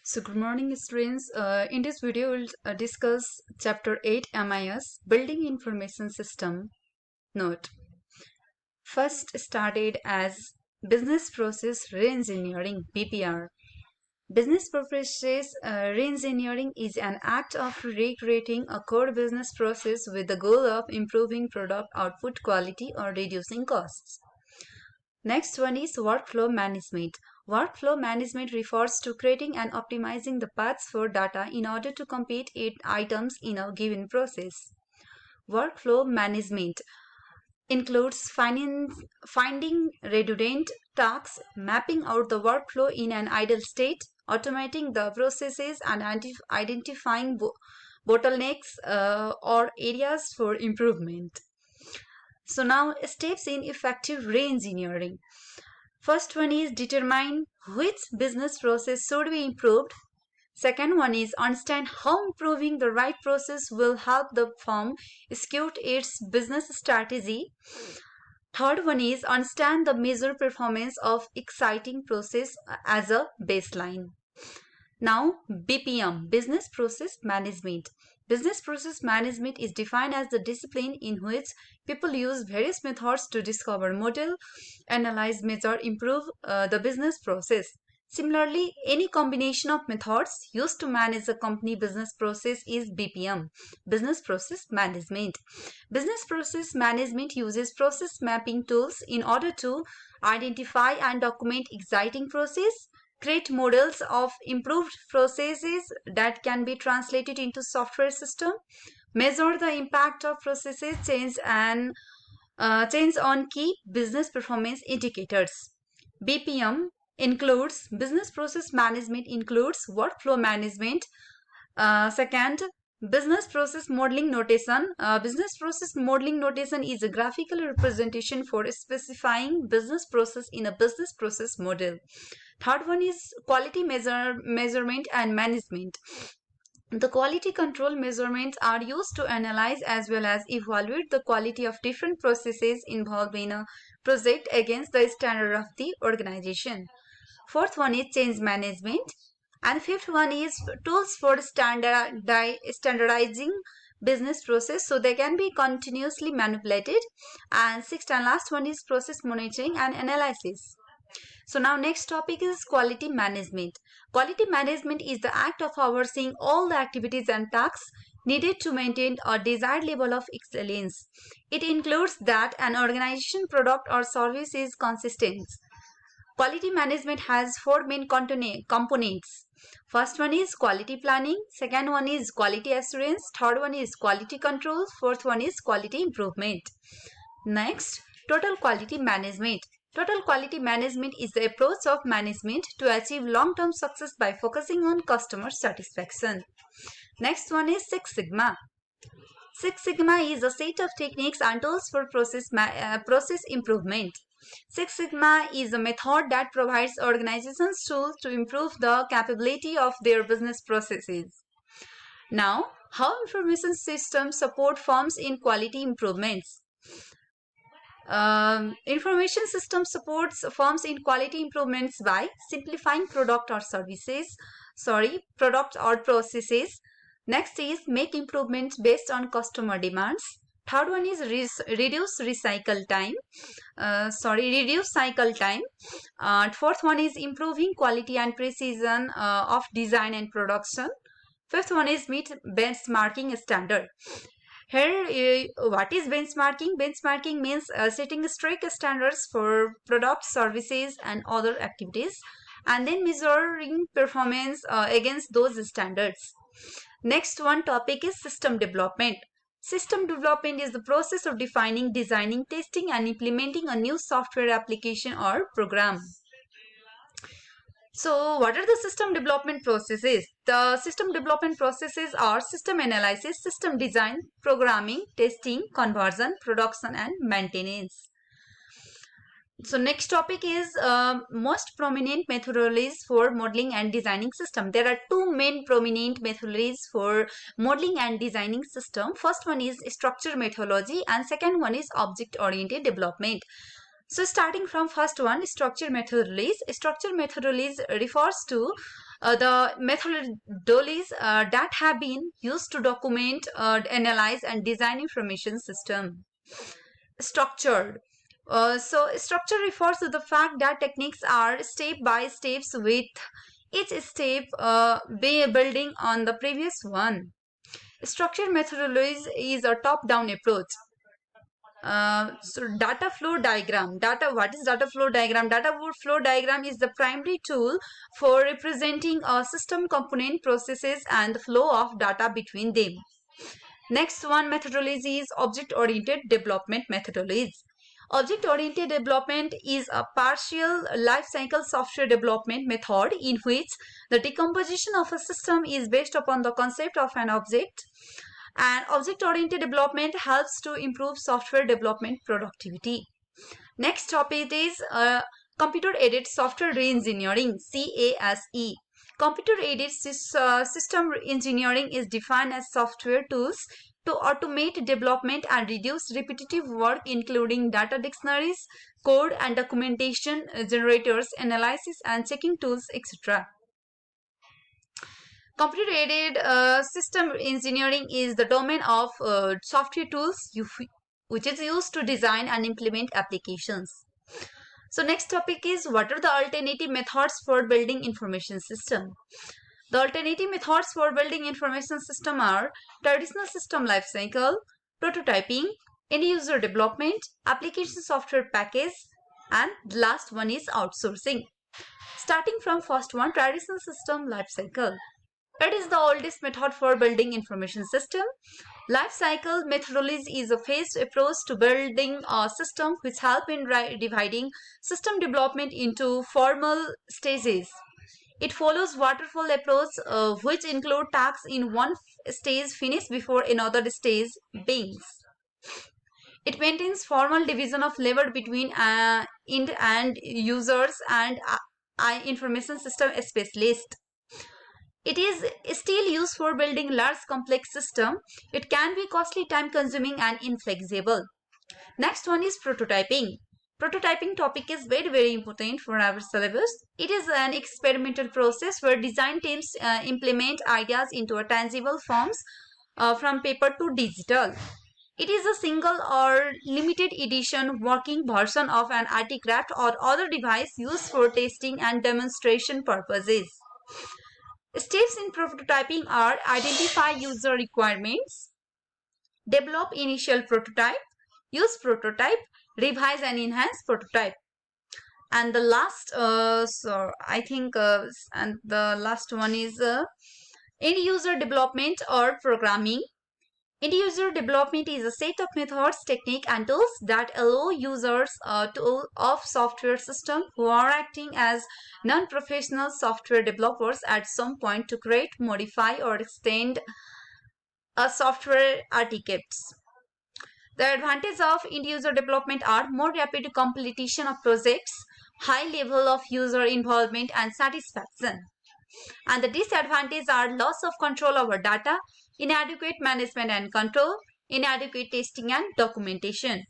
So good morning students. In this video we'll discuss chapter 8 MIS Building Information System. Note. First started as Business Process Reengineering BPR. Business process reengineering is an act of recreating a core business process with the goal of improving product output quality or reducing costs. Next one is workflow management. Workflow management refers to creating and optimizing the paths for data in order to compete items in a given process. Workflow management includes finding redundant tasks, mapping out the workflow in an ideal state, automating the processes, and identifying bottlenecks or areas for improvement. So now steps in effective reengineering. First one is determine which business process should be improved. Second one is understand how improving the right process will help the firm execute its business strategy. Third one is understand the measure performance of exciting process as a baseline. Now, BPM, Business Process Management. Business process management is defined as the discipline in which people use various methods to discover, model, analyze, measure, improve the business process. Similarly, any combination of methods used to manage a company business process is BPM, Business Process Management. Business process management uses process mapping tools in order to identify and document exciting process, create models of improved processes that can be translated into software system, measure the impact of processes change on key business performance indicators. BPM includes business process management includes workflow management. Second, business process modeling notation. Business process modeling notation is a graphical representation for specifying business process in a business process model. Third one is quality measurement and management. The quality control measurements are used to analyze as well as evaluate the quality of different processes involved in a project against the standard of the organization. Fourth one is change management. And fifth one is tools for standardizing business process so they can be continuously manipulated. And sixth and last one is process monitoring and analysis. So now next topic is quality management. Quality management is the act of overseeing all the activities and tasks needed to maintain a desired level of excellence. It includes that an organization, product or service is consistent. Quality management has four main components. First one is quality planning, second one is quality assurance, third one is quality control, fourth one is quality improvement. Next, total quality management. Total quality management is the approach of management to achieve long-term success by focusing on customer satisfaction. Next one is Six Sigma. Six Sigma is a set of techniques and tools for process improvement. Six Sigma is a method that provides organizations tools to improve the capability of their business processes. Now, how information systems support firms in quality improvements? Information system supports firms in quality improvements by simplifying product or processes. Next is make improvements based on customer demands. Third one is reduce cycle time. Fourth one is improving quality and precision of design and production. Fifth one is meet benchmarking standard. Here, what is benchmarking? Benchmarking means setting strict standards for products, services, and other activities, and then measuring performance against those standards. Next one topic is system development. System development is the process of defining, designing, testing, and implementing a new software application or program. So, what are the system development processes? The system development processes are system analysis, system design, programming, testing, conversion, production, and maintenance. So, next topic is most prominent methodologies for modeling and designing system. There are two main prominent methodologies for modeling and designing system. First one is structure methodology and second one is object-oriented development. So starting from first one, structure methodologies. Structure methodologies refers to the methodologies that have been used to document, analyze, and design information system. Structured. So structure refers to the fact that techniques are step by steps with each step building on the previous one. Structured methodology is a top-down approach. So data flow diagram. What is data flow diagram? Data flow diagram is the primary tool for representing a system component processes and the flow of data between them. Next one methodology is object-oriented development methodology. Object-oriented development is a partial life cycle software development method in which the decomposition of a system is based upon the concept of an object. And object-oriented development helps to improve software development productivity. Next topic is computer-aided software reengineering, CASE. Computer-aided system engineering is defined as software tools to automate development and reduce repetitive work, including data dictionaries, code and documentation generators, analysis and checking tools, etc. Computer-aided system engineering is the domain of software tools which is used to design and implement applications. So next topic is what are the alternative methods for building information system? The alternative methods for building information system are traditional system lifecycle, prototyping, end-user development, application software package, and the last one is outsourcing. Starting from first one, traditional system lifecycle. It is the oldest method for building information system. Life cycle methodology is a phased approach to building a system which help in dividing system development into formal stages. It follows waterfall approach which include tasks in one stage finished before another stage begins. It maintains formal division of labor between end and users and information system specialist. It is still used for building large complex system. It can be costly, time consuming and inflexible. Next one is prototyping. Prototyping topic is very important for our syllabus. It is an experimental process where design teams implement ideas into a tangible forms from paper to digital. It is a single or limited edition working version of an articraft or other device used for testing and demonstration purposes. Steps in prototyping are identify user requirements, develop initial prototype, use prototype, revise and enhance prototype. And the last, and the last one is end user development or programming. End user development is a set of methods, technique, and tools that allow users of software system who are acting as non-professional software developers at some point to create, modify, or extend a software artifacts. The advantages of end user development are more rapid completion of projects, high level of user involvement and satisfaction. And the disadvantages are loss of control over data, inadequate management and control, inadequate testing and documentation.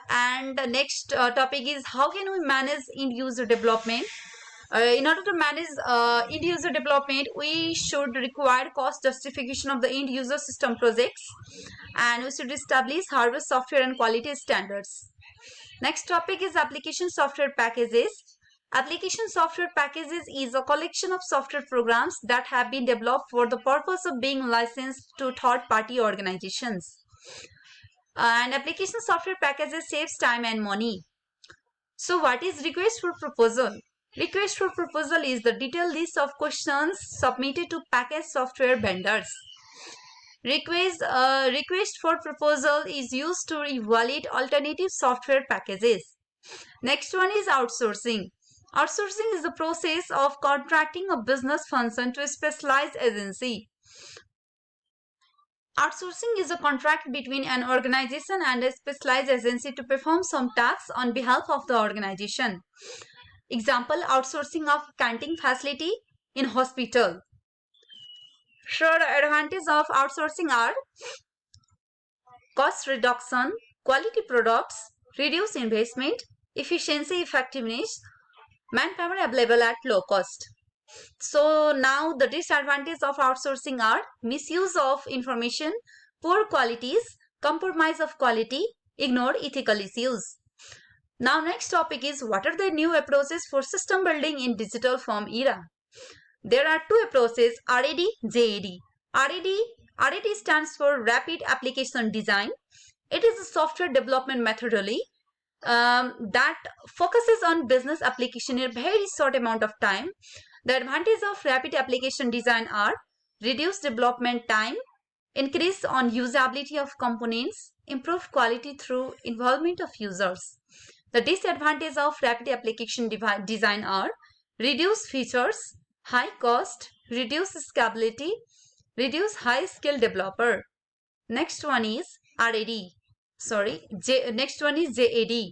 And the next topic is how can we manage end user development? In order to manage end user development, we should require cost justification of the end user system projects, and we should establish hardware, software and quality standards. Next topic is application software packages. Application software packages is a collection of software programs that have been developed for the purpose of being licensed to third-party organizations. And application software packages saves time and money. So what is request for proposal? Request for proposal is the detailed list of questions submitted to package software vendors. Request for proposal is used to evaluate alternative software packages. Next one is outsourcing. Outsourcing is the process of contracting a business function to a specialized agency. Outsourcing is a contract between an organization and a specialized agency to perform some tasks on behalf of the organization. Example, outsourcing of canteen facility in hospital. Sure, advantages of outsourcing are cost reduction, quality products, reduced investment, efficiency, effectiveness, manpower available at low cost. So now the disadvantages of outsourcing are misuse of information, poor qualities, compromise of quality, ignored ethical issues. Now next topic is what are the new approaches for system building in digital firm era? There are two approaches, RAD, JAD. RAD stands for Rapid Application Design. It is a software development methodology that focuses on business application in a very short amount of time. The advantages of rapid application design are reduced development time, increase on usability of components, improved quality through involvement of users. The disadvantages of rapid application design are reduced features, high cost, reduced scalability, reduce high skill developer. Next one is RAD. Next one is JAD.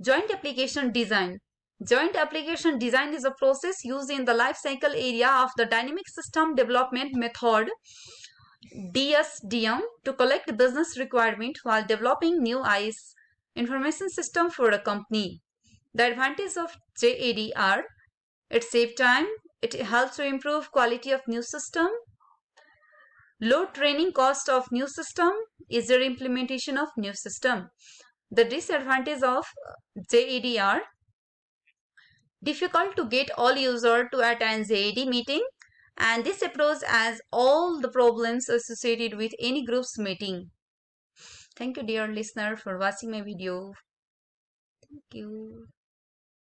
Joint application design. Joint application design is a process used in the life cycle area of the dynamic system development method DSDM to collect business requirement while developing new IS information system for a company. The advantages of JAD are it saves time, it helps to improve quality of new system, low training cost of new system, easier implementation of new system. The disadvantage of JAD are difficult to get all users to attend JAD meeting, and this approach has all the problems associated with any group's meeting. Thank you dear listener for watching my video. Thank you.